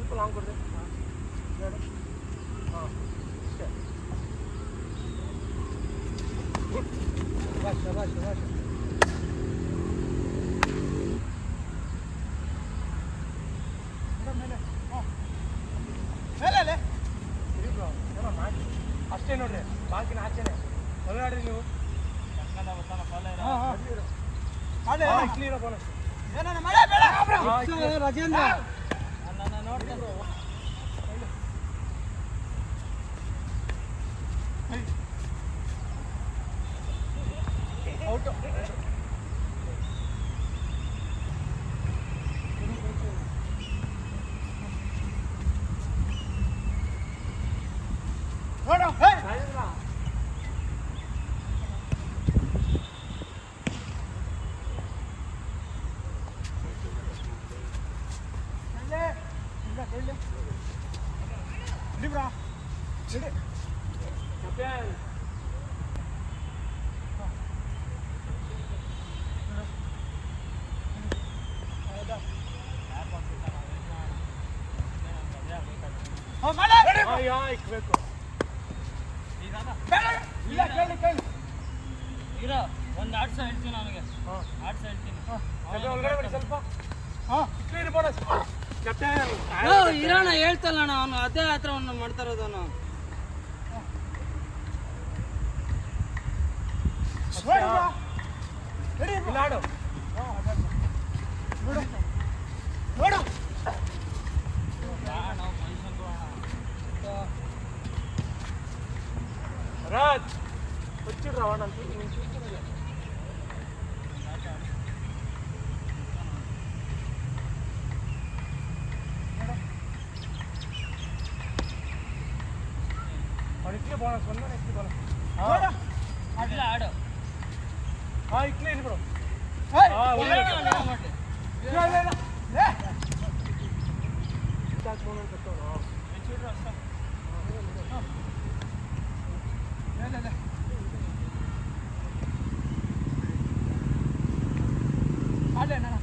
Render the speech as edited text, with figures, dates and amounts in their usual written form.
ಸ್ವಲ್ಪ ಲಾಂಗ್ ಕೊಡ್ರಿ. ಹಾಂ ಅಷ್ಟೇ. ಶಬಾಷ್ ಶಬಾಷ್ ಶಬಾಷ್. ಮೇಲೆ ಏನೋ ಮಾಡಿ ಅಷ್ಟೇ ನೋಡ್ರಿ, ಬಾಕಿನ ಆಚೆನೆ ಹೊರಗಾಡ್ರಿ ನೀವು. ರಾಜೇಂದ್ರ ನೋಡ್ತೇನೆ. ಔಟು ಇಕ್ಬೇಕು. ಇರೋ ಒಂದು ಆಡ್ಸ ಹೇಳ್ತೀನಿ ಅವನಿಗೆ. ಆಡ್ಸ ಹೇಳ್ತೀನಿ ಒಳಗಡೆ ಸ್ವಲ್ಪ. ಇರೋಣ ಹೇಳ್ತಲ್ಲ ಅಣ್ಣ, ಅವನು ಅದೇ ಹತ್ರ ಅವನು ಮಾಡ್ತಾ ಇರೋದು ಅವನು. ರಾಜ್ వచ్చిర్రా ಅಂತ ಇಕ್ಲಿ ಬೋನಸ್ ಒಂದೇ ಇಕ್ಲಿ ಬೋನಸ್. ಇಲ್ಲ ಆಡು. ಹಾಂ ಇಕ್ಲಿ ಇರು ಬ್ರೋ. ಅಲ್ಲೇ ನಾನು